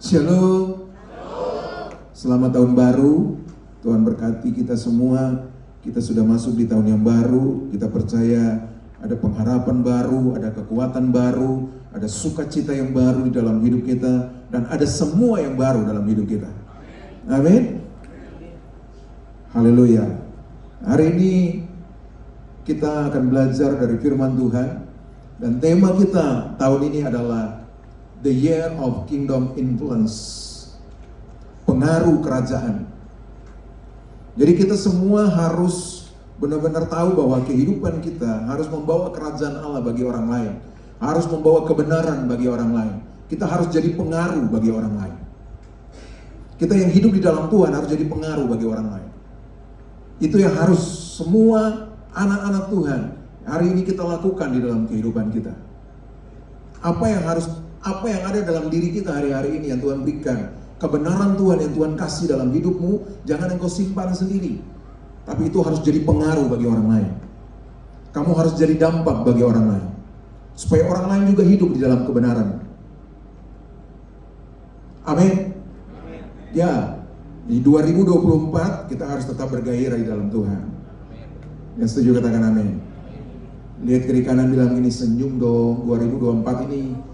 Shalom. Selamat tahun baru. Tuhan berkati kita semua. Kita sudah masuk di tahun yang baru. Kita percaya ada pengharapan baru, ada kekuatan baru, ada sukacita yang baru di dalam hidup kita, dan ada semua yang baru dalam hidup kita. Amin. Haleluya. Hari ini kita akan belajar dari firman Tuhan, dan tema kita tahun ini adalah The Year of Kingdom Influence, pengaruh kerajaan. Jadi kita semua harus benar-benar tahu bahwa kehidupan kita harus membawa kerajaan Allah bagi orang lain, harus membawa kebenaran bagi orang lain. Kita harus jadi pengaruh bagi orang lain. Kita yang hidup di dalam Tuhan harus jadi pengaruh bagi orang lain. Itu yang harus semua anak-anak Tuhan hari ini kita lakukan di dalam kehidupan kita. Apa yang ada dalam diri kita hari-hari ini yang Tuhan berikan, kebenaran Tuhan yang Tuhan kasih dalam hidupmu, jangan engkau simpan sendiri, tapi itu harus jadi pengaruh bagi orang lain. Kamu harus jadi dampak bagi orang lain, supaya orang lain juga hidup di dalam kebenaran. Amin. Ya, di 2024 kita harus tetap bergairah di dalam Tuhan. Yang setuju katakan amin. Lihat kiri kanan, bilang ini, senyum dong, 2024 ini.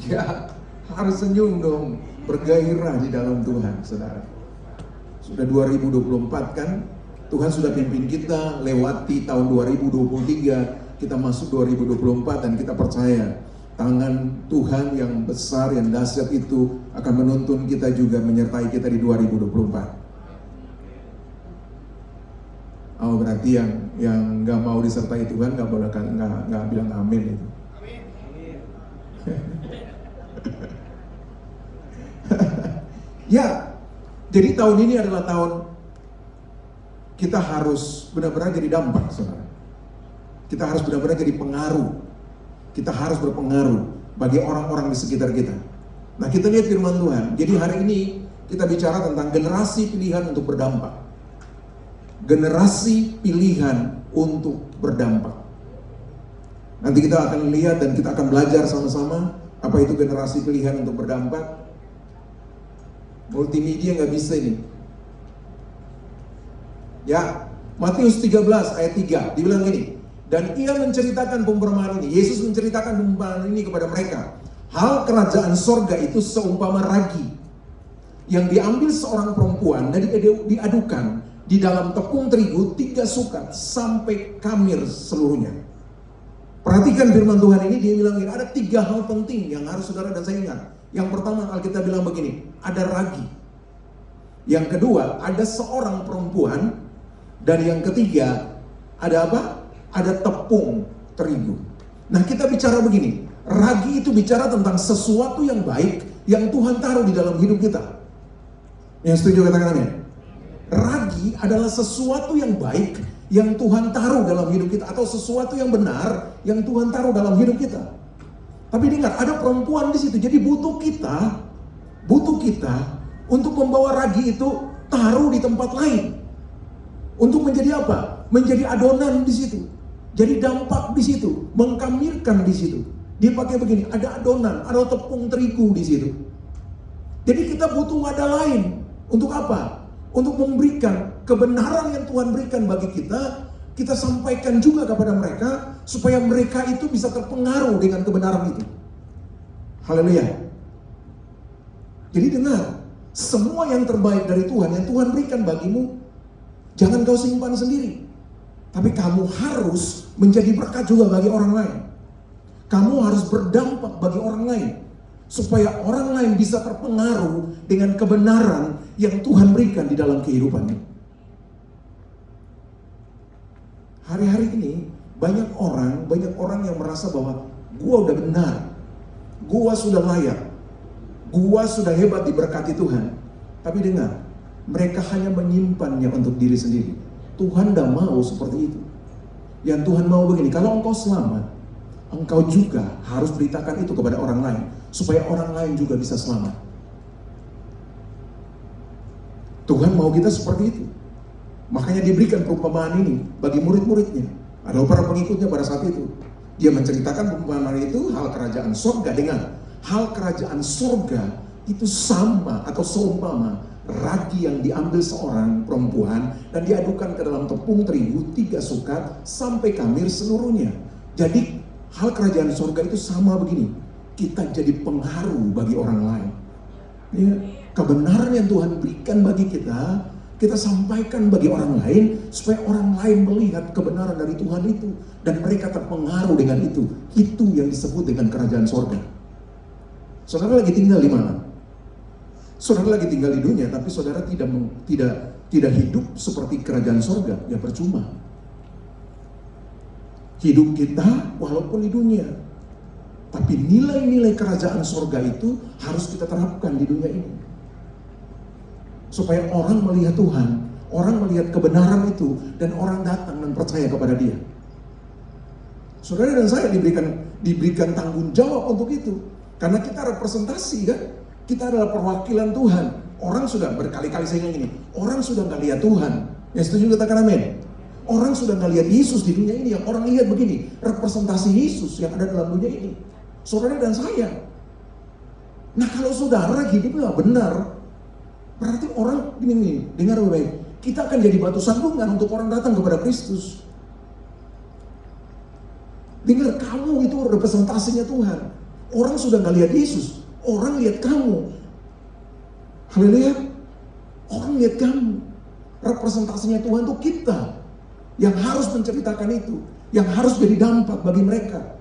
Ya, harus senyum dong, bergairah di dalam Tuhan, saudara. Sudah 2024 kan, Tuhan sudah pimpin kita lewati tahun 2023, kita masuk 2024, dan kita percaya tangan Tuhan yang besar, yang dahsyat itu akan menuntun kita juga, menyertai kita di 2024. Oh, berarti yang nggak mau disertai Tuhan nggak boleh, nggak bilang amin itu. Ya, jadi tahun ini adalah tahun kita harus benar-benar jadi dampak, saudara. Kita harus benar-benar jadi pengaruh. Kita harus berpengaruh bagi orang-orang di sekitar kita. Nah, kita lihat firman Tuhan. Jadi hari ini kita bicara tentang generasi pilihan untuk berdampak. Generasi pilihan untuk berdampak. Nanti kita akan lihat dan kita akan belajar sama-sama apa itu generasi pilihan untuk berdampak. Multimedia nggak bisa ini. Ya, Matius 13 ayat 3 dibilang gini, dan ia menceritakan perumpamaan ini. Yesus menceritakan perumpamaan ini kepada mereka. Hal kerajaan sorga itu seumpama ragi yang diambil seorang perempuan dan diadukan di dalam tepung terigu 3 sukat sampai kamir seluruhnya. Perhatikan firman Tuhan ini, dia bilang ini, ada 3 hal penting yang harus saudara dan saya ingat. Yang pertama, Alkitab bilang begini, ada ragi. Yang kedua, ada seorang perempuan. Dan yang ketiga, ada apa? Ada tepung terigu. Nah, kita bicara begini, ragi itu bicara tentang sesuatu yang baik yang Tuhan taruh di dalam hidup kita. Yang setuju katakan amin? Ragi adalah sesuatu yang baik yang Tuhan taruh dalam hidup kita, atau sesuatu yang benar yang Tuhan taruh dalam hidup kita. Tapi ingat, ada perempuan di situ. Jadi butuh kita untuk membawa ragi itu taruh di tempat lain. Untuk menjadi apa? Menjadi adonan di situ. Jadi dampak di situ, mengkamirkan di situ. Dia pakai begini, ada adonan, ada tepung terigu di situ. Jadi kita butuh wadah lain. Untuk apa? Untuk memberikan kebenaran yang Tuhan berikan bagi kita, kita sampaikan juga kepada mereka, supaya mereka itu bisa terpengaruh dengan kebenaran itu. Haleluya. Jadi dengar, semua yang terbaik dari Tuhan, yang Tuhan berikan bagimu, jangan kau simpan sendiri. Tapi kamu harus menjadi berkat juga bagi orang lain. Kamu harus berdampak bagi orang lain, supaya orang lain bisa terpengaruh dengan kebenaran yang Tuhan berikan di dalam kehidupannya. Hari-hari ini banyak orang yang merasa bahwa gua udah benar, gua sudah layak, gua sudah hebat diberkati Tuhan. Tapi dengar, mereka hanya menyimpannya untuk diri sendiri. Tuhan tidak mau seperti itu. Yang Tuhan mau begini, kalau engkau selamat, engkau juga harus beritakan itu kepada orang lain, supaya orang lain juga bisa selamat. Tuhan mau kita seperti itu. Makanya diberikan perumpamaan ini bagi murid-muridnya. Ada para pengikutnya pada saat itu. Dia menceritakan perumpamaan itu, hal kerajaan sorga. Dengan hal kerajaan sorga itu sama atau seumpama ragi yang diambil seorang perempuan dan diadukan ke dalam tepung terigu 3 sukat sampai kamir seluruhnya. Jadi hal kerajaan sorga itu sama begini. Kita jadi pengaruh bagi orang lain. Ya, kebenaran yang Tuhan berikan bagi kita sampaikan bagi orang lain supaya orang lain melihat kebenaran dari Tuhan itu dan mereka terpengaruh dengan itu. Itu yang disebut dengan kerajaan sorga. Saudara lagi tinggal di mana? Saudara lagi tinggal di dunia, tapi saudara tidak hidup seperti kerajaan sorga, ya percuma. Hidup kita walaupun di dunia, tapi nilai-nilai kerajaan sorga itu harus kita terapkan di dunia ini. Supaya orang melihat Tuhan, orang melihat kebenaran itu, dan orang datang dan percaya kepada Dia. Saudara dan saya diberikan tanggung jawab untuk itu. Karena kita representasi kan, kita adalah perwakilan Tuhan. Orang sudah berkali-kali saya bilang ini, orang sudah gak lihat Tuhan. Yang setuju katakan amin. Orang sudah gak lihat Yesus di dunia ini. Yang orang lihat begini, representasi Yesus yang ada dalam dunia ini. Saudara dan saya. Nah kalau saudara hidupnya benar, berarti orang gini, dengar baik-baik, kita akan jadi batu sandungan untuk orang datang kepada Kristus. Dengar, kamu itu representasinya Tuhan. Orang sudah gak lihat Yesus, orang lihat kamu. Haleluya. Orang lihat kamu. Representasinya Tuhan itu kita yang harus menceritakan itu, yang harus jadi dampak bagi mereka.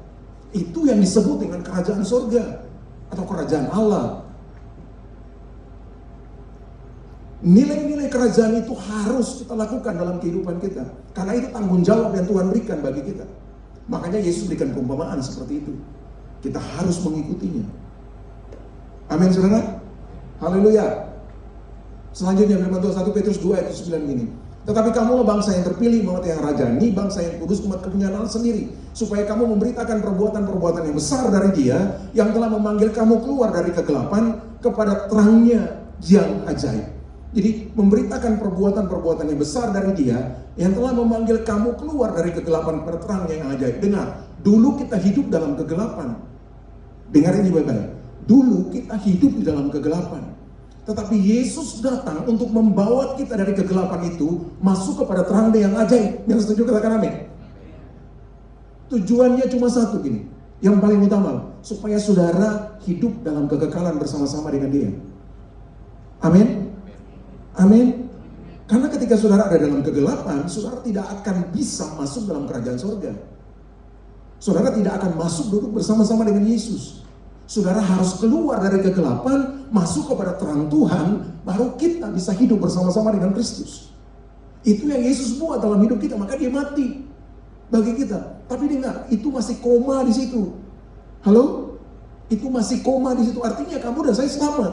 Itu yang disebut dengan kerajaan sorga atau kerajaan Allah. Nilai-nilai kerajaan itu harus kita lakukan dalam kehidupan kita. Karena itu tanggung jawab yang Tuhan berikan bagi kita. Makanya Yesus berikan perumpamaan seperti itu. Kita harus mengikutinya. Amin saudara. Haleluya. Selanjutnya firman Tuhan 1 Petrus 2 ayat 9 gini. Tetapi kamulah bangsa yang terpilih, umat yang rajani, bangsa yang kudus, umat kepunyaan Allah sendiri. Supaya kamu memberitakan perbuatan-perbuatan yang besar dari Dia yang telah memanggil kamu keluar dari kegelapan kepada terangnya yang ajaib. Jadi memberitakan perbuatan-perbuatan yang besar dari Dia yang telah memanggil kamu keluar dari kegelapan kepada terangnya yang ajaib. Dengar, dulu kita hidup dalam kegelapan. Dengar ini baik-baik. Dulu kita hidup di dalam kegelapan. Tetapi Yesus datang untuk membawa kita dari kegelapan itu masuk kepada terang yang ajaib. Yang setuju katakan amin. Tujuannya cuma satu gini, yang paling utama, supaya saudara hidup dalam kekekalan bersama-sama dengan Dia. Amin. Amin. Karena ketika saudara ada dalam kegelapan, saudara tidak akan bisa masuk dalam kerajaan sorga. Saudara tidak akan masuk duduk bersama-sama dengan Yesus. Saudara harus keluar dari kegelapan, masuk kepada terang Tuhan, baru kita bisa hidup bersama-sama dengan Kristus. Itu yang Yesus buat dalam hidup kita, maka Dia mati bagi kita. Tapi dengar, itu masih koma di situ. Halo? Itu masih koma di situ. Artinya kamu dan saya selamat.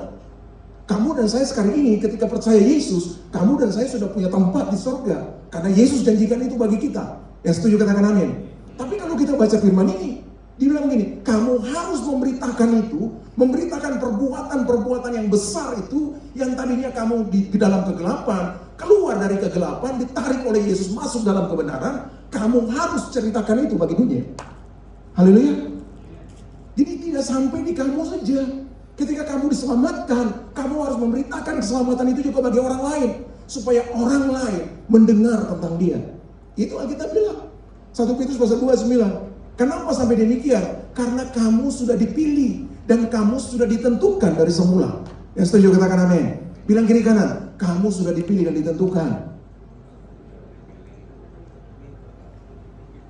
Kamu dan saya sekarang ini ketika percaya Yesus, kamu dan saya sudah punya tempat di surga. Karena Yesus janjikan itu bagi kita. Yang setuju katakan amin. Tapi kalau kita baca firman ini, dibilang gini, kamu harus memberitakan itu, memberitakan perbuatan-perbuatan yang besar itu, yang tadinya kamu di dalam kegelapan, keluar dari kegelapan, ditarik oleh Yesus masuk dalam kebenaran, kamu harus ceritakan itu bagi dunia. Haleluya. Jadi tidak sampai di kamu saja. Ketika kamu diselamatkan, kamu harus memberitakan keselamatan itu juga bagi orang lain, supaya orang lain mendengar tentang Dia. Itu Alkitab bilang. 1 Petrus pasal 2:9. Kenapa sampai demikian? Karena kamu sudah dipilih dan kamu sudah ditentukan dari semula. Yang setuju katakan amin. Bilang kiri kanan, kamu sudah dipilih dan ditentukan.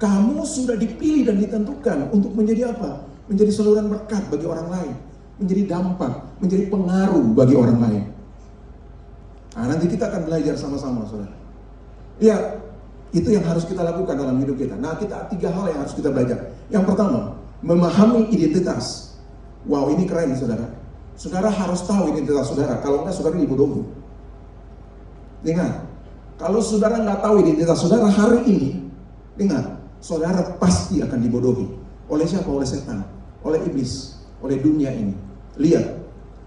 Kamu sudah dipilih dan ditentukan untuk menjadi apa? Menjadi saluran berkat bagi orang lain, menjadi dampak, menjadi pengaruh bagi orang lain. Nah, nanti kita akan belajar sama-sama, saudara. Ya, itu yang harus kita lakukan dalam hidup kita. Nah, kita 3 hal yang harus kita belajar. Yang pertama, memahami identitas. Wow, ini keren, saudara. Saudara harus tahu identitas saudara. Kalau enggak, saudara dibodohi. Dengar, kalau saudara nggak tahu identitas saudara hari ini, dengar, saudara pasti akan dibodohi. Oleh siapa? Oleh setan, oleh iblis, oleh dunia ini. Lihat,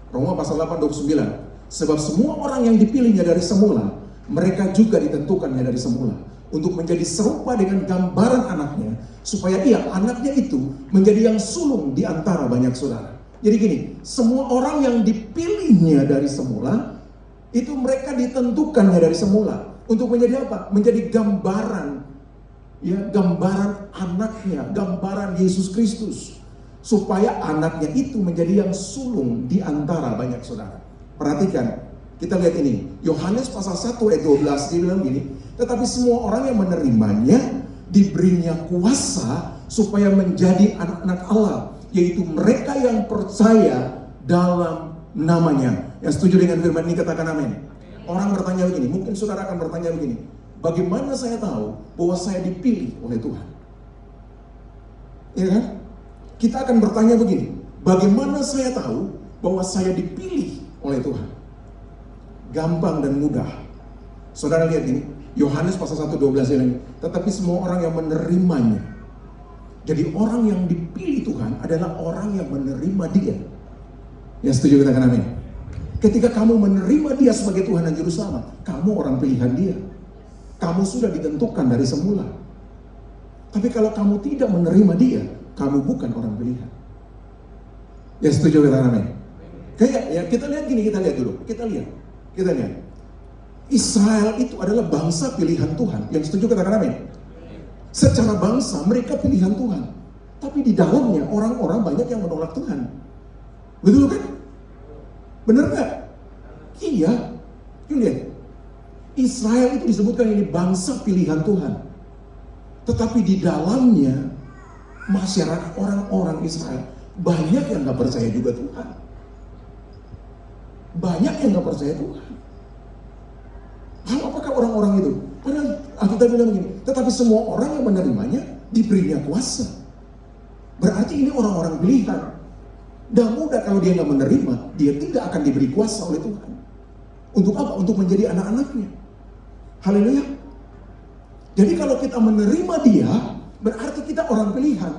Roma pasal 8:29. Sebab semua orang yang dipilihnya dari semula, mereka juga ditentukannya dari semula. untuk menjadi serupa dengan gambaran anaknya, supaya anaknya itu menjadi yang sulung di antara banyak saudara. Jadi gini, semua orang yang dipilihnya dari semula, itu mereka ditentukannya dari semula untuk menjadi apa? Menjadi gambaran, gambaran anaknya, gambaran Yesus Kristus, supaya anaknya itu menjadi yang sulung di antara banyak saudara. Perhatikan, kita lihat ini, Yohanes pasal 1 ayat 12, dia bilang gini, tetapi semua orang yang menerimanya diberinya kuasa supaya menjadi anak-anak Allah, yaitu mereka yang percaya dalam namanya. Yang setuju dengan firman ini katakan amin. Orang bertanya begini, mungkin saudara akan bertanya begini, bagaimana saya tahu bahwa saya dipilih oleh Tuhan? Ya kan? Kita akan bertanya begini, bagaimana saya tahu bahwa saya dipilih oleh Tuhan? Gampang dan mudah. Saudara lihat ini, Yohanes pasal 1:12 ini, tetapi semua orang yang menerimanya. Jadi orang yang dipilih Tuhan adalah orang yang menerima Dia. Ya setuju, katakan amin. Ketika kamu menerima Dia sebagai Tuhan dan Juru Selamat, kamu orang pilihan Dia. Kamu sudah ditentukan dari semula. Tapi kalau kamu tidak menerima Dia, kamu bukan orang pilihan. Ya setuju, katakan amin. Kayak ya, kita lihat gini, kita lihat dulu. Kita lihat. Israel itu adalah bangsa pilihan Tuhan. Yang setuju katakan amin. Secara bangsa mereka pilihan Tuhan, tapi di dalamnya orang-orang banyak yang menolak Tuhan. Betul kan? Benar gak? Iya. Yuk lihat, Israel itu disebutkan ini bangsa pilihan Tuhan, tetapi di dalamnya masyarakat orang-orang Israel banyak yang gak percaya juga Tuhan. Banyak yang gak percaya Tuhan. Apakah orang-orang itu? Padahal Alkitab bilang begini, tetapi semua orang yang menerimanya diberinya kuasa. Berarti ini orang-orang pilihan. Dan mudah kalau dia nggak menerima, dia tidak akan diberi kuasa oleh Tuhan. Untuk apa? Untuk menjadi anak-anaknya. Haleluya. Jadi kalau kita menerima Dia, berarti kita orang pilihan.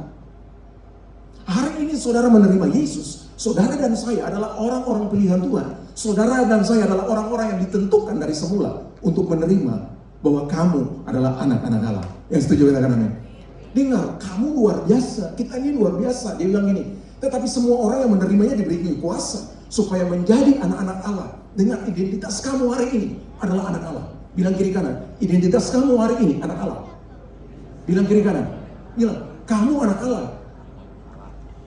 Hari ini saudara menerima Yesus, saudara dan saya adalah orang-orang pilihan Tuhan. Saudara dan saya adalah orang-orang yang ditentukan dari semula untuk menerima bahwa kamu adalah anak-anak Allah. Yang setuju katakan amin. Dengar, kamu luar biasa, kita ini luar biasa. Dia bilang ini, tetapi semua orang yang menerimanya diberi kuasa supaya menjadi anak-anak Allah. Dengan identitas kamu hari ini adalah anak Allah. Bilang kiri kanan, identitas kamu hari ini anak Allah. Bilang kiri kanan, bilang kamu anak Allah.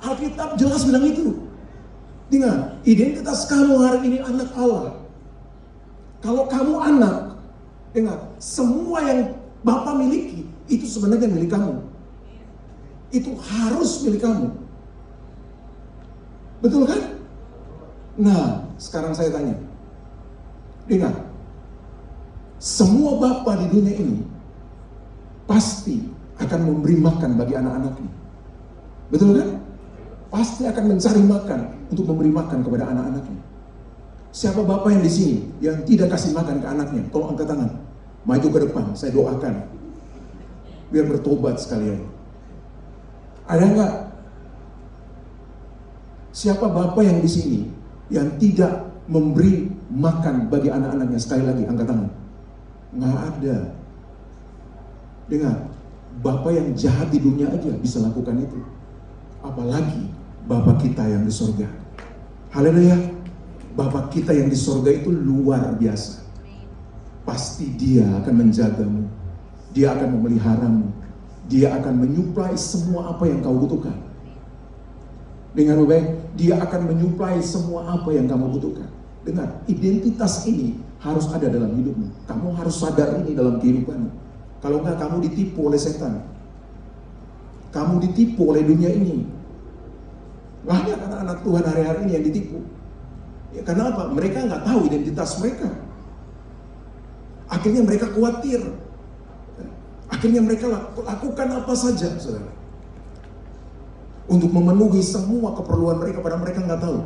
Alkitab jelas bilang itu. Dengar, identitas kamu hari ini anak Allah. Kalau kamu anak, dengar, semua yang Bapa miliki itu sebenarnya milik kamu. Itu harus milik kamu. Betul kan? Nah, sekarang saya tanya. Dengar, semua Bapa di dunia ini pasti akan memberi makan bagi anak-anaknya. Betul kan? Pasti akan mencari makan untuk memberi makan kepada anak-anaknya. Siapa Bapak yang di sini yang tidak kasih makan ke anaknya? Tolong angkat tangan. Maju ke depan, saya doakan. Biar bertobat sekalian. Ada enggak? Siapa Bapak yang di sini yang tidak memberi makan bagi anak-anaknya? Sekali lagi, angkat tangan. Nggak ada. Dengar, Bapak yang jahat di dunia aja bisa lakukan itu. Apalagi Bapak kita yang di sorga. Haleluya. Bapak kita yang di sorga itu luar biasa. Pasti Dia akan menjagamu. Dia akan memeliharamu. Dia akan menyuplai semua apa yang kau butuhkan. Dengar baik, Dia akan menyuplai semua apa yang kamu butuhkan. Dengar, identitas ini harus ada dalam hidupmu. Kamu harus sadar ini dalam kehidupanmu. Kalau enggak, kamu ditipu oleh setan. Kamu ditipu oleh dunia ini. Banyak anak-anak Tuhan hari-hari ini yang ditipu. Ya, karena apa? Mereka nggak tahu identitas mereka. Akhirnya mereka khawatir. Akhirnya mereka lakukan apa saja, saudara, untuk memenuhi semua keperluan mereka. Padahal mereka nggak tahu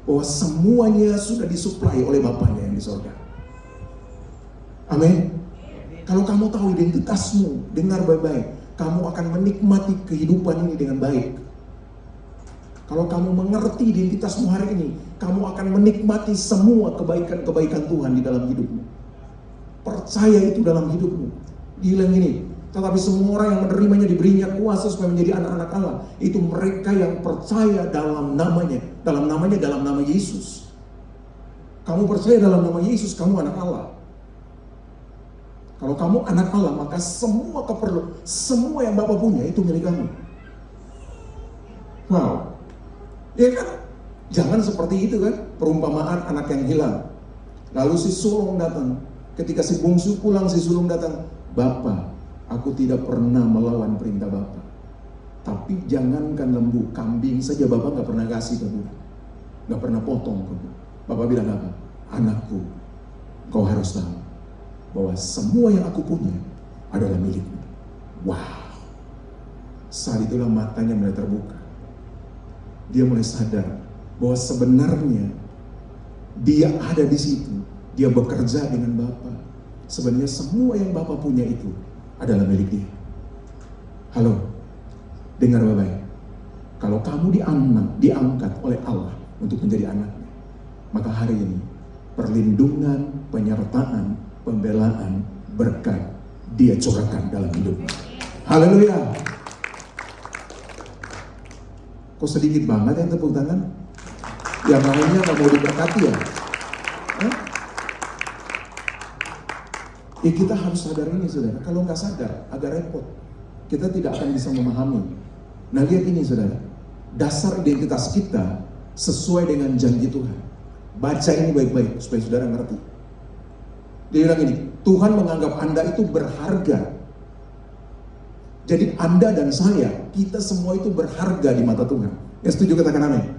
bahwa semuanya sudah disuplai oleh Bapaknya yang di surga. Amin. Kalau kamu tahu identitasmu, dengar baik-baik, kamu akan menikmati kehidupan ini dengan baik. Kalau kamu mengerti identitasmu hari ini, kamu akan menikmati semua kebaikan-kebaikan Tuhan di dalam hidupmu. Percaya itu dalam hidupmu. Dia bilang gini, tetapi semua orang yang menerimanya diberinya kuasa supaya menjadi anak-anak Allah. Itu mereka yang percaya dalam namanya, dalam nama Yesus. Kamu percaya dalam nama Yesus, kamu anak Allah. Kalau kamu anak Allah, maka semua keperluan, semua yang Bapa punya itu milik kamu. Wow. Ya kan? Jangan seperti itu kan, perumpamaan anak yang hilang. Lalu si sulung datang. Ketika si bungsu pulang, si sulung datang, "Bapa, aku tidak pernah melawan perintah Bapa. Tapi jangankan lembu, kambing saja Bapa gak pernah kasih ke gue. Gak pernah potong ke gue." Bapa bilang apa? "Anakku, kau harus tahu bahwa semua yang aku punya adalah milikmu." Wow. Saat itulah matanya mulai terbuka. Dia mulai sadar bahwa sebenarnya dia ada di situ. Dia bekerja dengan Bapa. Sebenarnya semua yang Bapa punya itu adalah milik dia. Halo, dengar baik-baik. Kalau kamu diangkat oleh Allah untuk menjadi anaknya, maka hari ini perlindungan, penyertaan, pembelaan, berkat dia curahkan dalam hidupmu. Haleluya. Kok sedikit banget yang tepuk tangan? Yang lainnya gak mau diberkati ya? Ya kita harus sadar ini saudara. Kalau nggak sadar agak repot. Kita tidak akan bisa memahami. Nah lihat ini saudara. Dasar identitas kita sesuai dengan janji Tuhan. Baca ini baik-baik supaya saudara ngerti. Dia bilang ini, Tuhan menganggap Anda itu berharga. Jadi Anda dan saya, kita semua itu berharga di mata Tuhan. Ya setuju, katakan amin.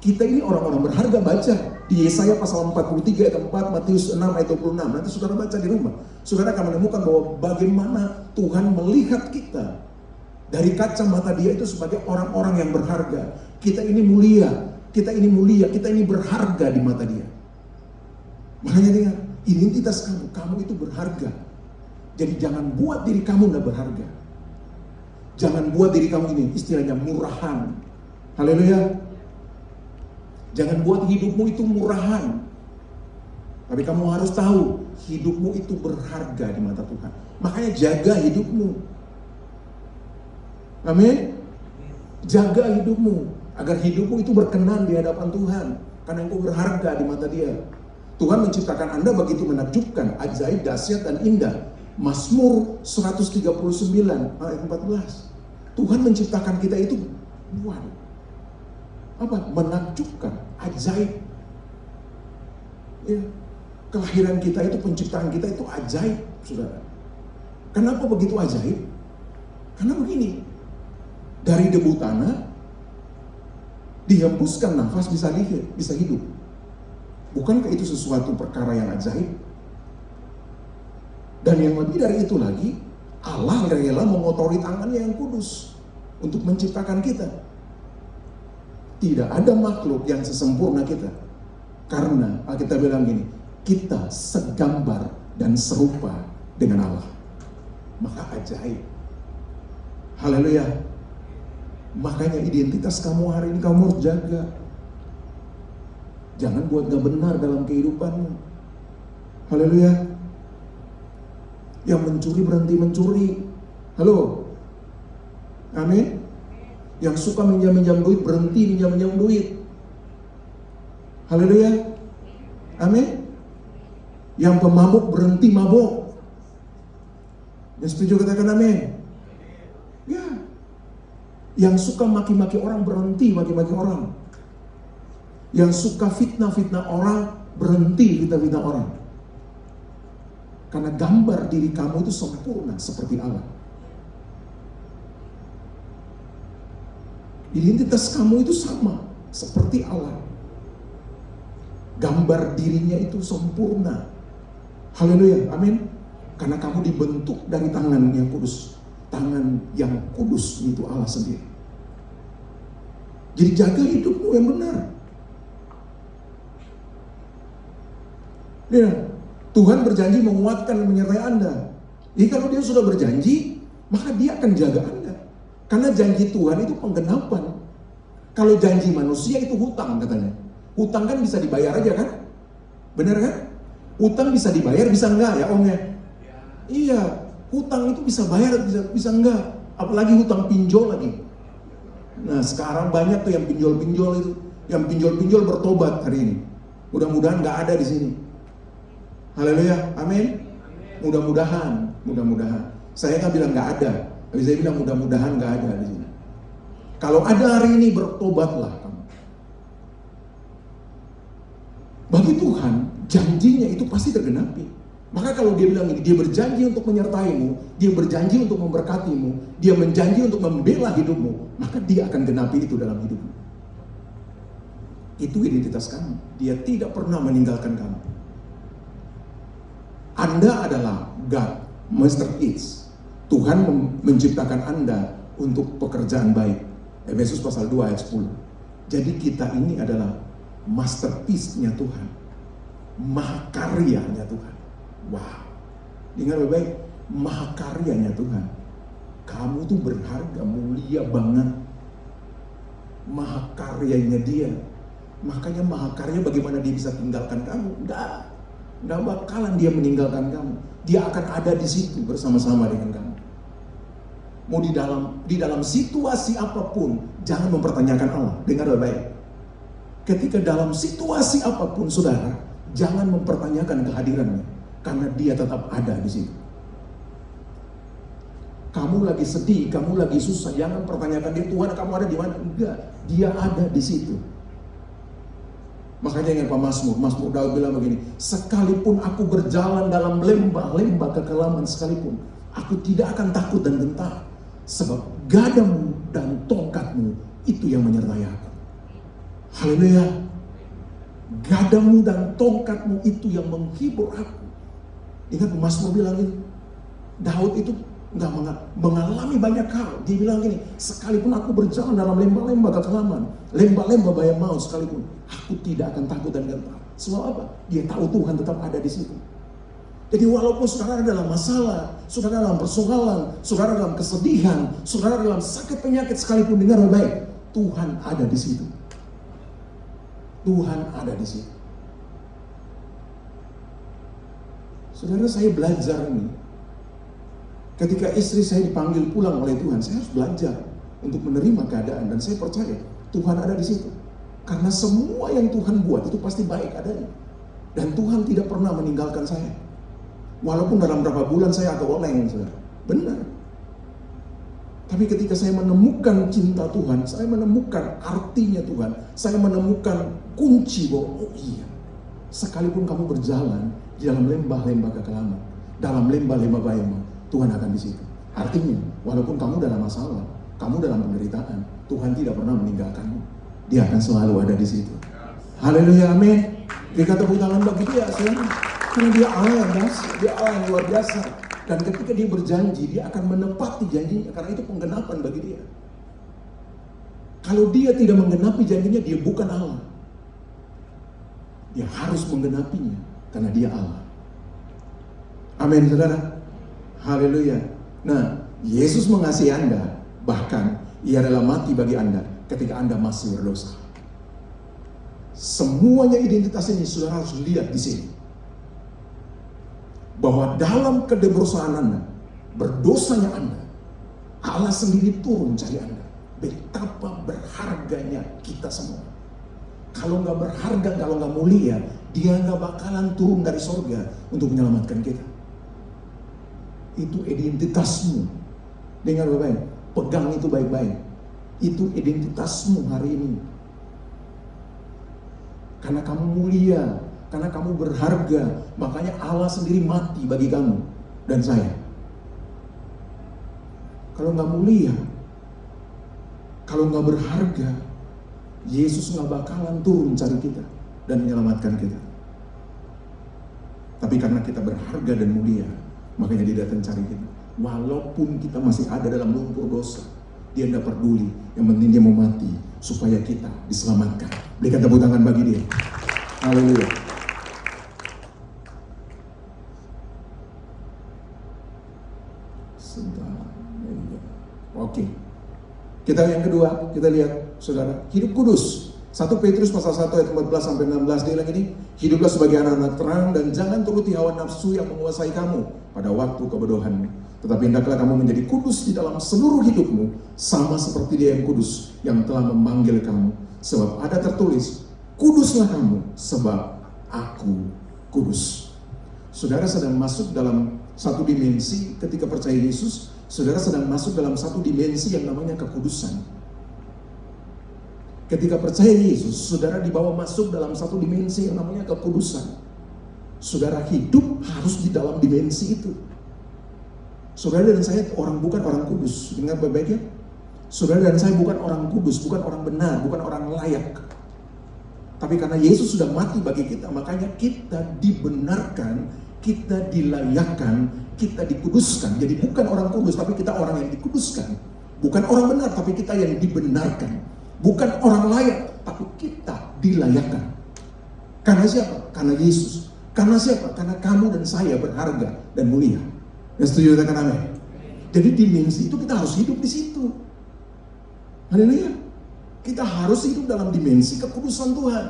Kita ini orang-orang berharga. Baca di Yesaya pasal 43 ayat 4, Matius 6 ayat 26. Nanti saudara baca di rumah. Saudara akan menemukan bahwa bagaimana Tuhan melihat kita. Dari kacamata dia itu sebagai orang-orang yang berharga. Kita ini mulia, kita ini mulia, kita ini berharga di mata dia. Makanya dengar, identitas kamu itu berharga. Jadi jangan buat diri kamu gak berharga. Jangan buat diri kamu ini istilahnya murahan. Haleluya. Jangan buat hidupmu itu murahan. Tapi kamu harus tahu, hidupmu itu berharga di mata Tuhan. Makanya jaga hidupmu. Amin. Jaga hidupmu, agar hidupmu itu berkenan di hadapan Tuhan. Karena engkau berharga di mata dia. Tuhan menciptakan Anda begitu menakjubkan, ajaib, dahsyat, dan indah. Mazmur 139 ayat 14. Tuhan menciptakan kita itu, wow, apa? Menakjubkan, ajaib. Ya, kelahiran kita itu, penciptaan kita itu ajaib, saudara. Kenapa begitu ajaib? Karena begini, dari debu tanah dihembuskan nafas bisa hidup. Bukankah itu sesuatu perkara yang ajaib? Dan yang lebih dari itu lagi, Allah rela mengotori tangannya yang kudus untuk menciptakan kita. Tidak ada makhluk yang sesempurna kita. Karena kita bilang gini, kita segambar dan serupa dengan Allah. Maka ajaib. Haleluya. Makanya identitas kamu hari ini kamu harus jaga. Jangan buat gak benar dalam kehidupanmu. Haleluya. Yang mencuri berhenti mencuri. Halo. Amin. Yang suka minjam duit berhenti minjam duit. Haleluya. Amin. Yang pemabuk berhenti mabuk. Yang setuju katakan amin. Ya. Yang suka maki-maki orang berhenti maki-maki orang. Yang suka fitnah-fitnah orang berhenti fitnah-fitnah orang. Karena gambar diri kamu itu sempurna seperti Allah. Identitas kamu itu sama seperti Allah. Gambar dirinya itu sempurna. Haleluya, amin. Karena kamu dibentuk dari tangan yang kudus. Tangan yang kudus itu Allah sendiri. Jadi jaga hidupmu yang benar. Ya, Tuhan berjanji menguatkan dan menyertai Anda. Jadi kalau dia sudah berjanji, maka dia akan jaga Anda. Karena janji Tuhan itu penggenapan. Kalau janji manusia itu hutang katanya. Hutang kan bisa dibayar aja kan? Benar kan? Hutang bisa dibayar, bisa enggak ya Om ya? Iya. Hutang itu bisa bayar, bisa enggak. Apalagi hutang pinjol lagi. Nah sekarang banyak tuh yang pinjol-pinjol itu. Yang pinjol-pinjol bertobat hari ini. Mudah-mudahan nggak ada di sini. Haleluya, amin. Mudah-mudahan. Saya nggak bilang nggak ada, tapi saya bilang mudah-mudahan nggak ada di sini. Kalau ada hari ini, bertobatlah kamu. Bagi Tuhan, janjinya itu pasti tergenapi. Maka kalau dia bilang ini, dia berjanji untuk menyertaimu, dia berjanji untuk memberkatimu, dia menjanji untuk membela hidupmu, maka dia akan genapi itu dalam hidupmu. Itu identitas kamu. Dia tidak pernah meninggalkan kamu. Anda adalah God, masterpiece. Tuhan menciptakan Anda untuk pekerjaan baik. Efesus pasal 2 ayat 10. Jadi kita ini adalah masterpiece-nya Tuhan. Mahakaryanya Tuhan. Wow. Dengar baik-baik, mahakaryanya Tuhan. Kamu tuh berharga, mulia banget. Mahakaryanya dia. Makanya mahakarya bagaimana dia bisa tinggalkan kamu? Nggak bakalan dia meninggalkan kamu. Dia akan ada di situ bersama-sama dengan kamu. Mau di dalam situasi apapun, jangan mempertanyakan Allah. Dengar baik. Ketika dalam situasi apapun, saudara, jangan mempertanyakan kehadirannya, karena dia tetap ada di situ. Kamu lagi sedih, kamu lagi susah, jangan pertanyakan dia, Tuhan kamu ada di mana? Enggak, dia ada di situ. Makanya ingat Pak Mazmur Daud bilang begini, sekalipun aku berjalan dalam lembah-lembah kekelaman sekalipun, aku tidak akan takut dan gentar, sebab gadamu dan tongkatmu itu yang menyertai aku. Haleluya. Gadamu dan tongkatmu itu yang menghibur aku. Ingat Mazmur bilang ini, Daud itu nggak mengalami banyak hal. Dia bilang gini, sekalipun aku berjalan dalam lembah-lembah kekelaman, lembah-lembah bahaya maut sekalipun, aku tidak akan takut dan gentar. Sebab apa? Dia tahu Tuhan tetap ada di situ. Jadi walaupun saudara dalam masalah, saudara dalam persoalan, saudara dalam kesedihan, saudara dalam sakit penyakit sekalipun, dengar baik, Tuhan ada di situ. Tuhan ada di situ. Saudara, saya belajar ini. Ketika istri saya dipanggil pulang oleh Tuhan, saya harus belajar untuk menerima keadaan, dan saya percaya Tuhan ada di situ. Karena semua yang Tuhan buat itu pasti baik adanya. Dan Tuhan tidak pernah meninggalkan saya. Walaupun dalam beberapa bulan saya agak oleng, saudara. Benar. Tapi ketika saya menemukan cinta Tuhan, saya menemukan artinya Tuhan, saya menemukan kunci bahwa, oh iya, sekalipun kamu berjalan di dalam lembah-lembah kekelaman, dalam lembah-lembah bahaya, Tuhan akan di situ. Artinya, walaupun kamu dalam masalah, kamu dalam penderitaan, Tuhan tidak pernah meninggalkanmu. Dia akan selalu ada di situ. Haleluya, amin. Berikan tepuk tangan bagi dia, saudara. Karena dia Allah yang dahsyat, dia Allah yang luar biasa. Dan ketika dia berjanji, dia akan menepati janjinya, karena itu penggenapan bagi dia. Kalau dia tidak menggenapi janjinya, dia bukan Allah. Dia harus menggenapinya, karena dia Allah. Amin, saudara. Haleluya. Nah, Yesus mengasihi Anda, bahkan ia rela mati bagi Anda ketika Anda masih berdosa. Semuanya identitas ini saudara harus lihat di sini. Bahwa dalam kedosaan Anda, berdosanya Anda, Allah sendiri turun cari Anda. Betapa berharganya kita semua. Kalau nggak berharga, kalau nggak mulia, dia nggak bakalan turun dari sorga untuk menyelamatkan kita. Itu identitasmu. Dengar baik-baik, pegang itu baik-baik. Itu identitasmu hari ini. Karena kamu mulia, karena kamu berharga, makanya Allah sendiri mati bagi kamu dan saya. Kalau nggak mulia, kalau nggak berharga, Yesus nggak bakalan turun cari kita dan menyelamatkan kita. Tapi karena kita berharga dan mulia, makanya dia datang cari kita. Walaupun kita masih ada dalam lumpur dosa, dia tidak peduli. Yang penting dia mau mati supaya kita diselamatkan. Berikan tepuk tangan bagi dia. Haleluya. Oke. Kita yang kedua, kita lihat saudara, hidup kudus. 1 Petrus pasal 1 ayat 14 sampai 16 dia bilang ini, hiduplah sebagai anak-anak terang dan jangan turuti hawa nafsu yang menguasai kamu pada waktu kebodohanmu. Tetapi hendaklah kamu menjadi kudus di dalam seluruh hidupmu, sama seperti Dia yang kudus, yang telah memanggil kamu. Sebab ada tertulis, kuduslah kamu, sebab Aku kudus. Saudara sedang masuk dalam satu dimensi ketika percaya Yesus. Saudara sedang masuk dalam satu dimensi yang namanya kekudusan. Ketika percaya Yesus, saudara dibawa masuk dalam satu dimensi yang namanya kekudusan. Saudara hidup harus di dalam dimensi itu. Saudara dan saya bukan orang kudus. Dengar baik-baik ya. Saudara dan saya bukan orang kudus, bukan orang benar, bukan orang layak. Tapi karena Yesus sudah mati bagi kita, makanya kita dibenarkan, kita dilayakkan, kita dikuduskan. Jadi bukan orang kudus, tapi kita orang yang dikuduskan. Bukan orang benar, tapi kita yang dibenarkan. Bukan orang layak, tapi kita dilayakkan. Karena siapa? Karena Yesus. Karena siapa? Karena kamu dan saya berharga dan mulia. Yang setuju katakan amin. Jadi dimensi itu kita harus hidup di situ. Haleluya. Kita harus hidup dalam dimensi kekudusan Tuhan.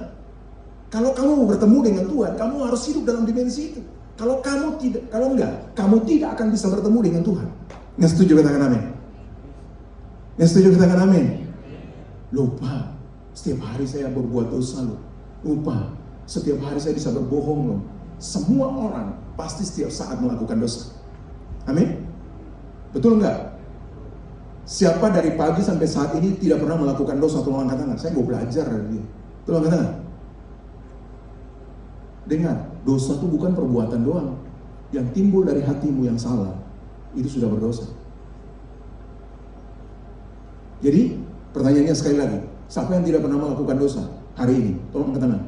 Kalau kamu bertemu dengan Tuhan, kamu harus hidup dalam dimensi itu. Kalau enggak, kamu tidak akan bisa bertemu dengan Tuhan. Yang setuju katakan amin. Yang setuju katakan amin. Lupa, setiap hari saya berbuat dosa loh. Lupa, setiap hari saya bisa berbohong loh. Semua orang pasti setiap saat melakukan dosa. Amin. Betul enggak? Siapa dari pagi sampai saat ini tidak pernah melakukan dosa? Tolong angkat tangan. Saya mau belajar dari dia. Tolong angkat tangan. Dengar, dosa itu bukan perbuatan doang. Yang timbul dari hatimu yang salah, itu sudah berdosa. Jadi, pertanyaannya sekali lagi, siapa yang tidak pernah melakukan dosa hari ini? Tolong angkat tangan.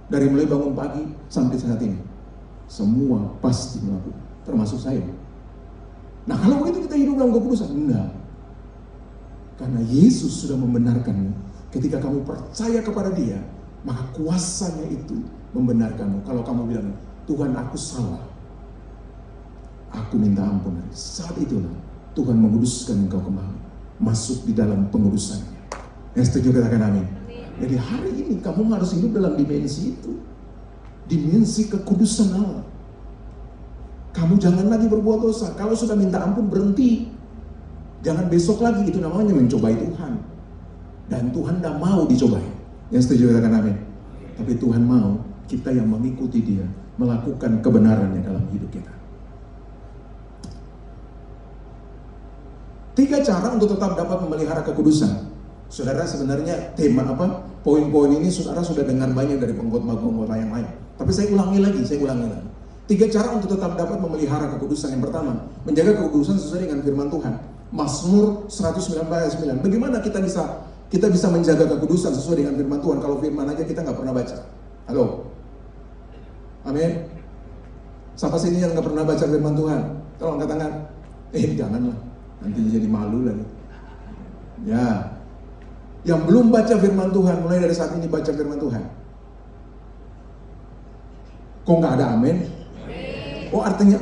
Dari mulai bangun pagi sampai saat ini, semua pasti melakukan, termasuk saya. Nah, kalau begitu kita hidup dalam kekudusan? Enggak. Karena Yesus sudah membenarkanmu. Ketika kamu percaya kepada Dia, maka kuasanya itu membenarkanmu. Kalau kamu bilang, Tuhan aku salah, aku minta ampun. Saat itulah Tuhan menguduskan engkau kembali, masuk di dalam pengudusannya. Yang setuju katakan amin. Jadi hari ini kamu harus hidup dalam dimensi itu. Dimensi kekudusan Allah. Kamu jangan lagi berbuat dosa. Kalau sudah minta ampun, berhenti. Jangan besok lagi, itu namanya mencobai Tuhan. Dan Tuhan tidak mau dicobai. Yang setuju katakan amin. Tapi Tuhan mau kita yang mengikuti Dia, melakukan kebenarannya dalam hidup kita. 3 cara untuk tetap dapat memelihara kekudusan. Saudara, sebenarnya tema poin-poin ini saudara sudah dengar banyak dari pengkhotbah-pengkhotbah yang lain. Tapi saya ulangi lagi. 3 cara untuk tetap dapat memelihara kekudusan. Yang pertama, menjaga kekudusan sesuai dengan firman Tuhan. Mazmur 119 ayat 9. Bagaimana kita bisa menjaga kekudusan sesuai dengan firman Tuhan kalau firman aja kita nggak pernah baca? Halo? Amin. Siapa sini yang nggak pernah baca firman Tuhan? Tolong angkat tangan. Janganlah, nanti jadi malu lagi. Ya, yang belum baca firman Tuhan, mulai dari saat ini baca firman Tuhan. Kok nggak ada amin? Oh artinya,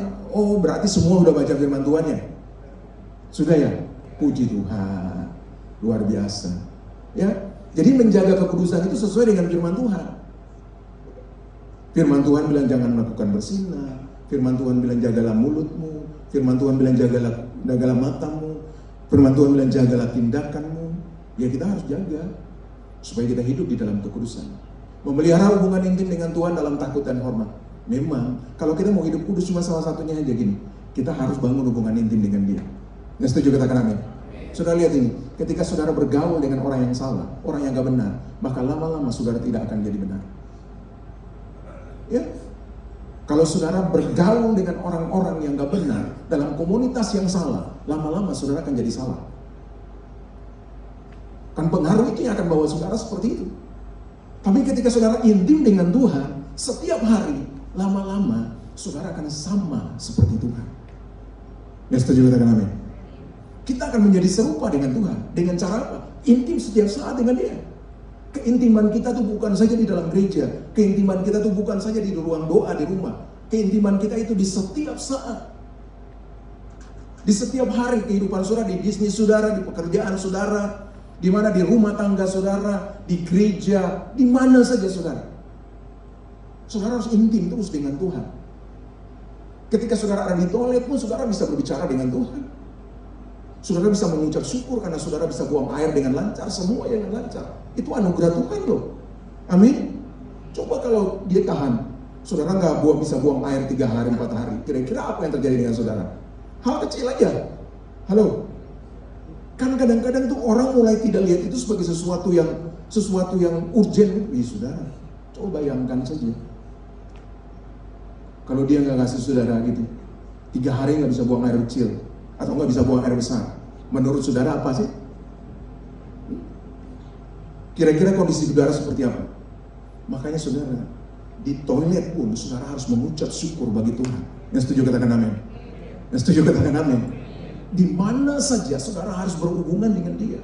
berarti semua udah baca firman Tuhan ya? Sudah ya? Puji Tuhan, luar biasa. Ya, jadi menjaga kekudusan itu sesuai dengan firman Tuhan. Firman Tuhan bilang jangan melakukan berzina. Firman Tuhan bilang jagalah mulutmu. Firman Tuhan bilang jagalah matamu. Firman Tuhan bilang jagalah tindakanmu. Ya kita harus jaga supaya kita hidup di dalam kekudusan. Memelihara hubungan intim dengan Tuhan dalam takut dan hormat. Memang kalau kita mau hidup kudus cuma salah satunya aja gini. Kita harus bangun hubungan intim dengan Dia. Yang setuju katakan amin. Saudara lihat ini, ketika saudara bergaul dengan orang yang salah, orang yang gak benar, maka lama-lama saudara tidak akan jadi benar. Ya, kalau saudara bergaul dengan orang-orang yang gak benar dalam komunitas yang salah, lama-lama saudara akan jadi salah. Kan pengaruh itu yang akan bawa saudara seperti itu. Tapi ketika saudara intim dengan Tuhan, setiap hari, lama-lama saudara akan sama seperti Tuhan. Ya setuju katakan amin. Kita akan menjadi serupa dengan Tuhan. Dengan cara apa? Intim setiap saat dengan Dia. Keintiman kita tuh bukan saja di dalam gereja. Keintiman kita tuh bukan saja di ruang doa di rumah. Keintiman kita itu di setiap saat. Di setiap hari kehidupan saudara, di bisnis saudara, di pekerjaan saudara, di mana di rumah tangga saudara, di gereja, di mana saja saudara. Saudara harus intim terus dengan Tuhan. Ketika saudara ada di toilet pun saudara bisa berbicara dengan Tuhan. Saudara bisa mengucap syukur karena saudara bisa buang air dengan lancar, semua dengan lancar. Itu anugerah Tuhan loh. Amin. Coba kalau dia tahan, saudara nggak bisa buang air 3 hari, 4 hari. Kira-kira apa yang terjadi dengan saudara? Hal kecil aja. Halo. Kan kadang-kadang tuh orang mulai tidak lihat itu sebagai sesuatu yang urgent. Wih saudara, coba bayangkan saja. Kalau dia nggak kasih saudara gitu, 3 hari nggak bisa buang air kecil, atau nggak bisa buang air besar. Menurut saudara apa sih? Kira-kira kondisi saudara seperti apa? Makanya saudara, di toilet pun saudara harus mengucap syukur bagi Tuhan. Yang setuju katakan amin. Yang setuju katakan amin. Di mana saja saudara harus berhubungan dengan Dia.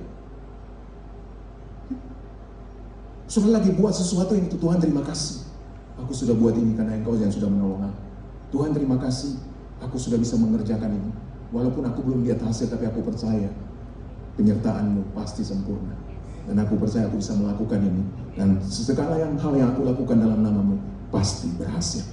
Saudara lagi buat sesuatu yang itu, Tuhan terima kasih. Aku sudah buat ini karena Engkau yang sudah menolong aku. Tuhan terima kasih, aku sudah bisa mengerjakan ini. Walaupun aku belum lihat hasil, tapi aku percaya penyertaan-Mu pasti sempurna. Dan aku percaya aku bisa melakukan ini. Dan segala hal yang aku lakukan dalam nama-Mu pasti berhasil.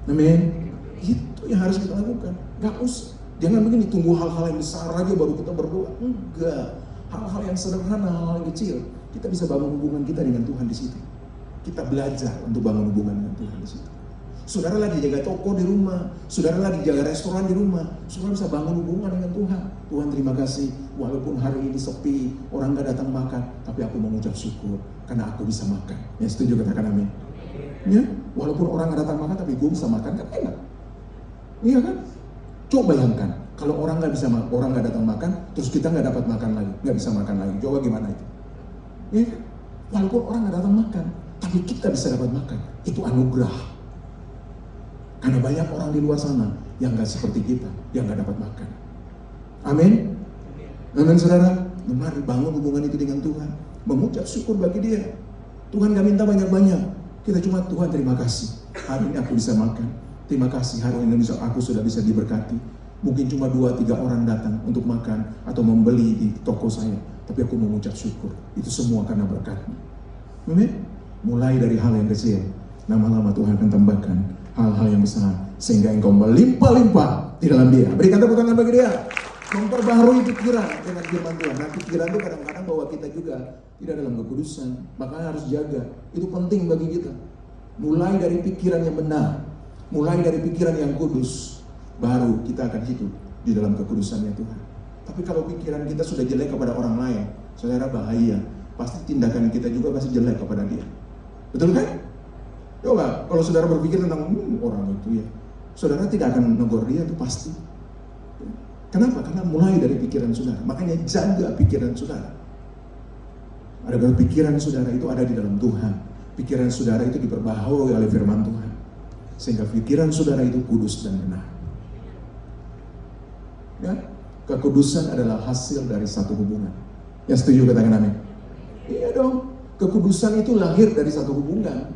Amin. Itu yang harus kita lakukan. Gak usah. Jangan begini, tunggu hal-hal yang besar aja baru kita berdoa. Enggak. Hal-hal yang sederhana, hal-hal yang kecil. Kita bisa bangun hubungan kita dengan Tuhan di situ. Kita belajar untuk bangun hubungan dengan Tuhan di situ. Saudara lagi jaga toko di rumah, saudara lagi jaga restoran di rumah, saudara bisa bangun hubungan dengan Tuhan. Tuhan terima kasih, walaupun hari ini sepi, orang gak datang makan, tapi aku mengucap syukur karena aku bisa makan. Ya setuju katakan amin. Ya, walaupun orang gak datang makan, tapi gue bisa makan, kan enak. Iya kan? Coba bayangkan, kalau orang gak datang makan, terus kita gak dapat makan lagi, gak bisa makan lagi. Coba gimana itu? Ya, walaupun orang gak datang makan, tapi kita bisa dapat makan. Itu anugerah. Karena banyak orang di luar sana yang gak seperti kita, yang gak dapat makan. Amin. Amin saudara. Mari bangun hubungan itu dengan Tuhan. Mengucap syukur bagi Dia. Tuhan gak minta banyak-banyak. Kita cuma Tuhan terima kasih. Hari ini aku bisa makan. Terima kasih hari ini aku sudah bisa diberkati. Mungkin cuma 2-3 orang datang untuk makan atau membeli di toko saya. Tapi aku mengucap syukur. Itu semua karena berkat-Mu. Amin. Mulai dari hal yang kecil. Lama-lama Tuhan akan tambahkan hal-hal yang besar sehingga engkau melimpah-limpah di dalam Dia. Berikan tepuk tangan bagi Dia. Memperbaharui pikiran dengan firman Tuhan. Nah, pikiran itu kadang-kadang bahwa kita juga tidak dalam kekudusan, makanya harus jaga. Itu penting bagi kita. Mulai dari pikiran yang benar, mulai dari pikiran yang kudus, baru kita akan hidup di dalam kekudusannya Tuhan. Tapi kalau pikiran kita sudah jelek kepada orang lain, saudara bahaya. Pasti tindakan kita juga pasti jelek kepada dia. Betul kan? Coba, kalau saudara berpikir tentang orang itu ya, saudara tidak akan menegur dia, itu pasti. Kenapa? Karena mulai dari pikiran saudara. Makanya jaga pikiran saudara. Ada pikiran saudara itu ada di dalam Tuhan. Pikiran saudara itu diperbaharui oleh firman Tuhan. Sehingga pikiran saudara itu kudus dan benar. Ya, kekudusan adalah hasil dari satu hubungan. Yang setuju katakan amin. Iya dong, kekudusan itu lahir dari satu hubungan.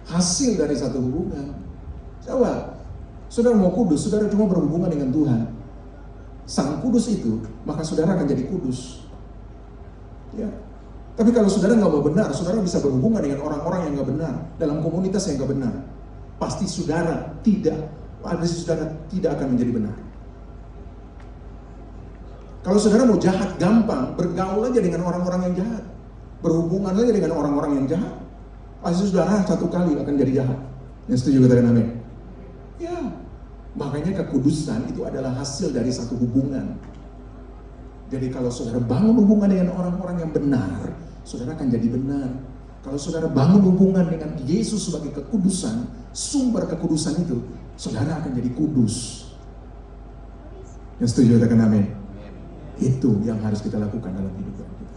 Hasil dari satu hubungan. Coba, saudara mau kudus, saudara cuma berhubungan dengan Tuhan. Sang kudus itu, maka saudara akan jadi kudus. Ya. Tapi kalau saudara nggak mau benar, saudara bisa berhubungan dengan orang-orang yang nggak benar, dalam komunitas yang nggak benar. Pasti saudara tidak akan menjadi benar. Kalau saudara mau jahat, gampang, bergaul aja dengan orang-orang yang jahat. Berhubungan aja dengan orang-orang yang jahat. Pasti saudara satu kali akan jadi jahat. Yang setuju katakan amin. Ya, makanya kekudusan itu adalah hasil dari satu hubungan. Jadi kalau saudara bangun hubungan dengan orang-orang yang benar, saudara akan jadi benar. Kalau saudara bangun hubungan dengan Yesus sebagai kekudusan, sumber kekudusan itu, saudara akan jadi kudus. Yang setuju katakan amin. Itu yang harus kita lakukan dalam hidup kita.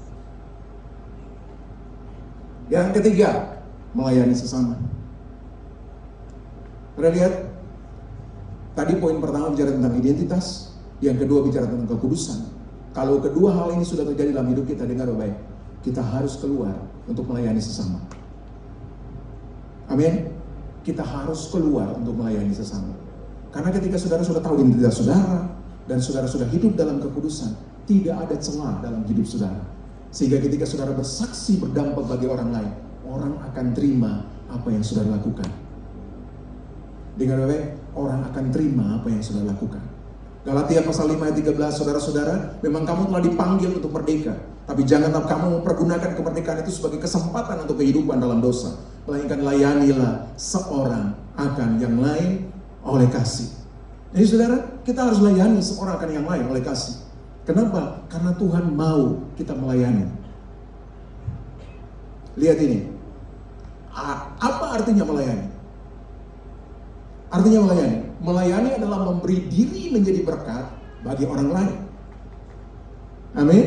Yang ketiga, melayani sesama. Pernah lihat? Tadi poin pertama bicara tentang identitas, yang kedua bicara tentang kekudusan. Kalau kedua hal ini sudah terjadi dalam hidup kita, dengar baik, kita harus keluar untuk melayani sesama. Amin. Kita harus keluar untuk melayani sesama. Karena ketika saudara sudah tahu identitas saudara dan saudara sudah hidup dalam kekudusan, tidak ada celah dalam hidup saudara. Sehingga ketika saudara bersaksi berdampak bagi orang lain, orang akan terima apa yang saudara lakukan. Dengan baik, orang akan terima apa yang sudah lakukan. Galatia pasal 5 ayat 13, saudara-saudara, memang kamu telah dipanggil untuk merdeka. Tapi janganlah kamu mempergunakan kemerdekaan itu sebagai kesempatan untuk kehidupan dalam dosa. Melainkan layanilah seorang akan yang lain oleh kasih. Jadi saudara, kita harus layani seorang akan yang lain oleh kasih. Kenapa? Karena Tuhan mau kita melayani. Lihat ini. Apa artinya melayani? Artinya melayani. Melayani adalah memberi diri menjadi berkat bagi orang lain. Amin.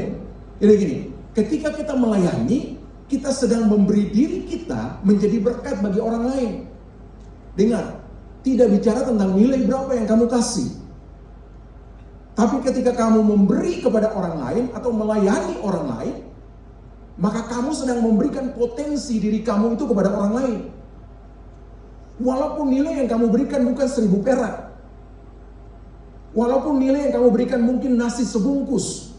Jadi gini, ketika kita melayani, kita sedang memberi diri kita menjadi berkat bagi orang lain. Dengar, tidak bicara tentang nilai berapa yang kamu kasih. Tapi ketika kamu memberi kepada orang lain atau melayani orang lain, maka kamu sedang memberikan potensi diri kamu itu kepada orang lain. Walaupun nilai yang kamu berikan bukan 1.000 perak. Walaupun nilai yang kamu berikan mungkin nasi sebungkus.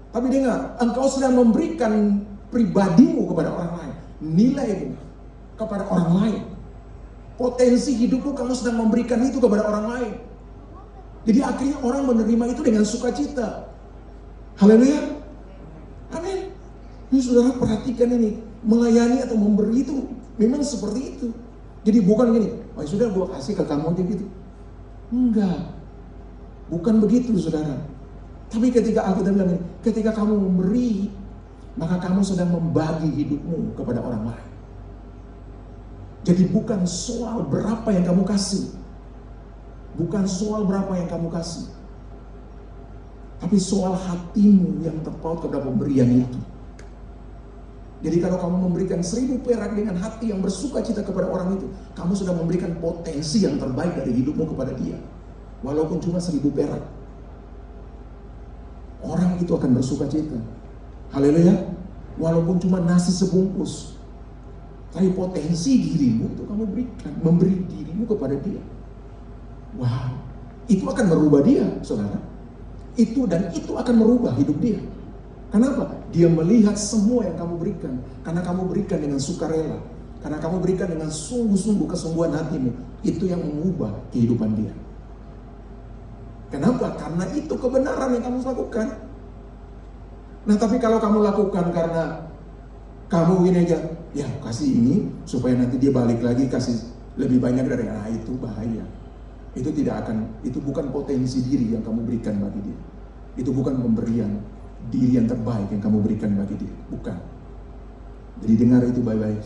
Tapi dengar, engkau sedang memberikan pribadimu kepada orang lain. Nilaimu kepada orang lain. Potensi hidupmu kamu sedang memberikan itu kepada orang lain. Jadi akhirnya orang menerima itu dengan sukacita. Haleluya. Amin. Ini saudara perhatikan ini. Melayani atau memberi itu memang seperti itu. Jadi bukan gini, oh sudah gua kasih ke kamu aja gitu. Enggak. Bukan begitu saudara. Tapi ketika Alkitab bilang ini, ketika kamu memberi, maka kamu sedang membagi hidupmu kepada orang lain. Jadi bukan soal berapa yang kamu kasih. Bukan soal berapa yang kamu kasih. Tapi soal hatimu yang terpaut kepada pemberian itu. Jadi kalau kamu memberikan 1.000 perak dengan hati yang bersuka cita kepada orang itu, kamu sudah memberikan potensi yang terbaik dari hidupmu kepada dia. Walaupun cuma 1.000 perak. Orang itu akan bersuka cita. Haleluya. Walaupun cuma nasi sebungkus. Tapi potensi dirimu itu kamu berikan. Memberi dirimu kepada dia. Wow. Itu akan merubah dia, saudara. Itu akan merubah hidup dia. Kenapa? Dia melihat semua yang kamu berikan. Karena kamu berikan dengan sukarela. Karena kamu berikan dengan sungguh-sungguh kesungguhan hatimu. Itu yang mengubah kehidupan dia. Kenapa? Karena itu kebenaran yang kamu lakukan. Nah tapi kalau kamu lakukan karena kamu gini aja, ya kasih ini supaya nanti dia balik lagi kasih lebih banyak dari itu bahaya. Itu itu bukan potensi diri yang kamu berikan bagi dia. Itu bukan pemberian diri yang terbaik yang kamu berikan bagi dia. Bukan. Jadi dengar itu baik-baik.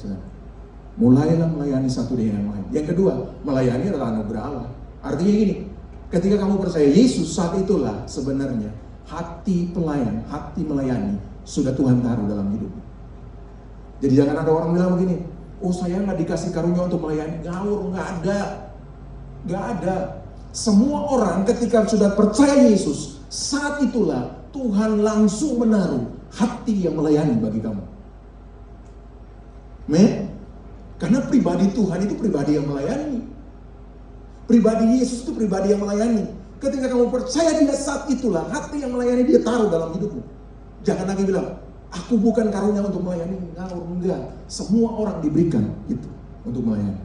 Mulailah melayani satu dengan yang lain. Yang kedua, melayani adalah anugerah Allah. Artinya gini, ketika kamu percaya Yesus, saat itulah sebenarnya hati pelayan, hati melayani sudah Tuhan taruh dalam hidupmu. Jadi jangan ada orang bilang begini, oh saya nggak dikasih karunia untuk melayani. Ngawur, nggak ada. Semua orang ketika sudah percaya Yesus, saat itulah Tuhan langsung menaruh hati yang melayani bagi kamu. Karena pribadi Tuhan itu pribadi yang melayani. Pribadi Yesus itu pribadi yang melayani. Ketika kamu percaya dia, saat itulah hati yang melayani dia taruh dalam hidupmu. Jangan lagi bilang, aku bukan karunia untuk melayani. Enggak. Semua orang diberikan itu untuk melayani.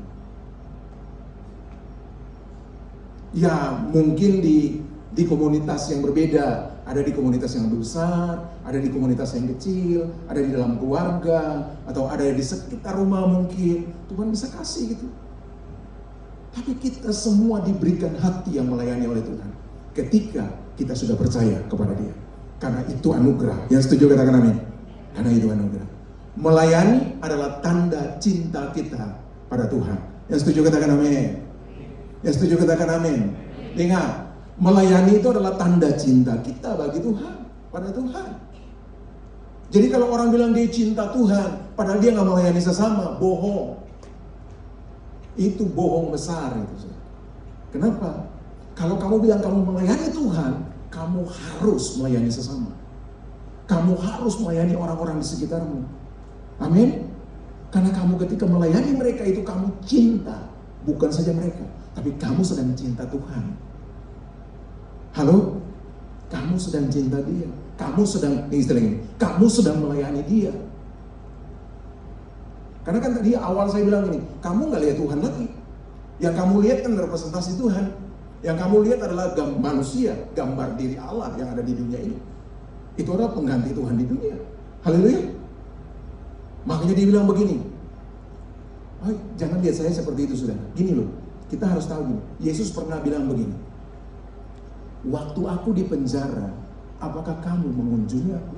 Ya mungkin di komunitas yang berbeda. Ada di komunitas yang lebih besar, ada di komunitas yang kecil, ada di dalam keluarga, atau ada di sekitar rumah mungkin. Tuhan bisa kasih gitu. Tapi kita semua diberikan hati yang melayani oleh Tuhan. Ketika kita sudah percaya kepada dia. Karena itu anugerah. Yang setuju katakan amin. Karena itu anugerah. Melayani adalah tanda cinta kita pada Tuhan. Yang setuju katakan amin. Yang setuju katakan amin. Dengar. Melayani itu adalah tanda cinta kita bagi Tuhan, pada Tuhan. Jadi kalau orang bilang dia cinta Tuhan, padahal dia nggak melayani sesama, bohong. Itu bohong besar itu. Kenapa? Kalau kamu bilang kamu melayani Tuhan, kamu harus melayani sesama. Kamu harus melayani orang-orang di sekitarmu. Amin. Karena kamu ketika melayani mereka itu kamu cinta, bukan saja mereka, tapi kamu sedang cinta Tuhan. Halo, kamu sedang cinta dia. Kamu sedang, kamu sedang melayani dia. Karena kan tadi awal saya bilang ini, kamu nggak lihat Tuhan lagi. Yang kamu lihat kan representasi Tuhan. Yang kamu lihat adalah manusia, gambar diri Allah yang ada di dunia ini. Itu adalah pengganti Tuhan di dunia. Haleluya. Makanya dia bilang begini, jangan lihat saya seperti itu, saudara. Gini loh, kita harus tahu gini. Yesus pernah bilang begini, waktu aku di penjara, apakah kamu mengunjungi aku?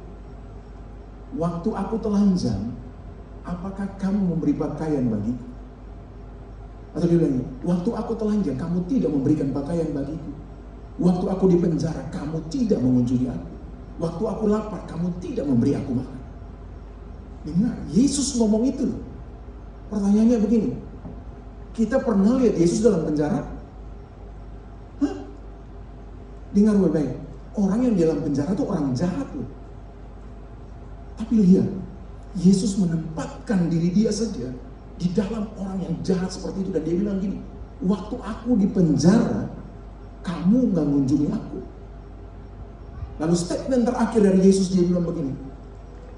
Waktu aku telanjang, apakah kamu memberi pakaian bagiku? Atau dia bilang, waktu aku telanjang, kamu tidak memberikan pakaian bagiku. Waktu aku di penjara, kamu tidak mengunjungi aku. Waktu aku lapar, kamu tidak memberi aku makan. Dengar, Yesus ngomong itu loh. Pertanyaannya begini, kita pernah lihat Yesus dalam penjara? Hah? Dengar baik-baik, orang yang di dalam penjara itu orang jahat loh. Tapi lihat, Yesus menempatkan diri dia saja di dalam orang yang jahat seperti itu. Dan dia bilang gini, waktu aku di penjara, kamu gak mengunjungi aku. Lalu statement terakhir dari Yesus, dia bilang begini,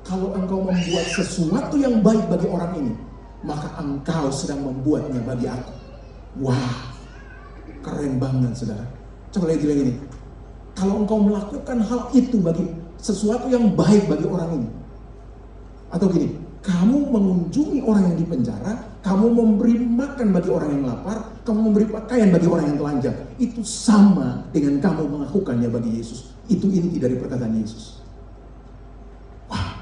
kalau engkau membuat sesuatu yang baik bagi orang ini, maka engkau sedang membuatnya bagi aku. Wah, keren banget saudara. Coba lihat gini, kalau engkau melakukan hal itu bagi sesuatu yang baik bagi orang ini, atau gini, kamu mengunjungi orang yang di penjara, kamu memberi makan bagi orang yang lapar, kamu memberi pakaian bagi orang yang telanjang, itu sama dengan kamu melakukannya bagi Yesus. Itu inti dari perkataan Yesus. Wah,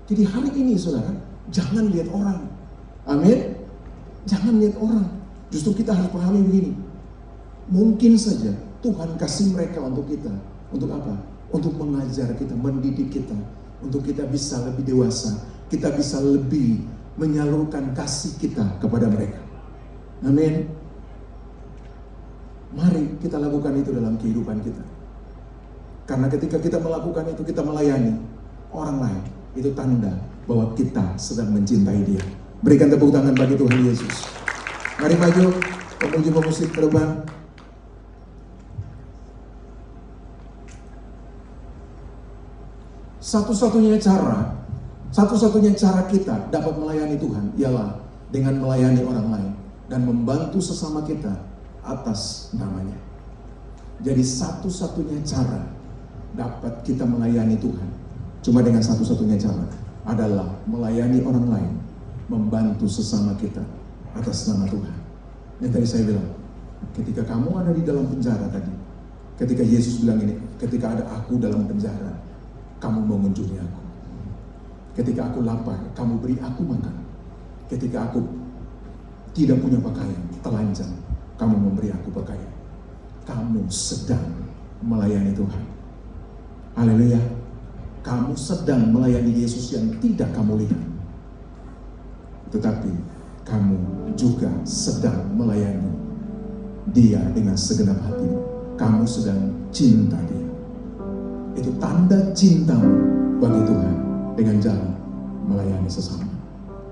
jadi hari ini saudara, jangan lihat orang. Amin. Jangan lihat orang. Justru kita harus pahami begini. Mungkin saja Tuhan kasih mereka untuk kita. Untuk apa? Untuk mengajar kita, mendidik kita. Untuk kita bisa lebih dewasa. Kita bisa lebih menyalurkan kasih kita kepada mereka. Amin. Mari kita lakukan itu dalam kehidupan kita. Karena ketika kita melakukan itu, kita melayani orang lain. Itu tanda bahwa kita sedang mencintai dia. Berikan tepuk tangan bagi Tuhan Yesus. Mari maju, pemuji-pemusik ke depan. Satu-satunya cara kita dapat melayani Tuhan ialah dengan melayani orang lain dan membantu sesama kita atas namanya. Jadi satu-satunya cara dapat kita melayani Tuhan, cuma dengan satu-satunya cara adalah melayani orang lain, membantu sesama kita atas nama Tuhan. Yang tadi saya bilang, ketika kamu ada di dalam penjara tadi, ketika Yesus bilang ini, ketika ada aku dalam penjara, kamu mengunjungi aku. Ketika aku lapar, kamu beri aku makan. Ketika aku tidak punya pakaian, telanjang, kamu memberi aku pakaian. Kamu sedang melayani Tuhan. Haleluya. Kamu sedang melayani Yesus yang tidak kamu lihat. Tetapi kamu juga sedang melayani dia dengan segenap hatimu. Kamu sedang cinta dia. Itu tanda cintamu bagi Tuhan dengan jalan melayani sesama.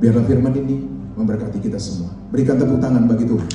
Biarlah firman ini memberkati kita semua. Berikan tepuk tangan bagi Tuhan.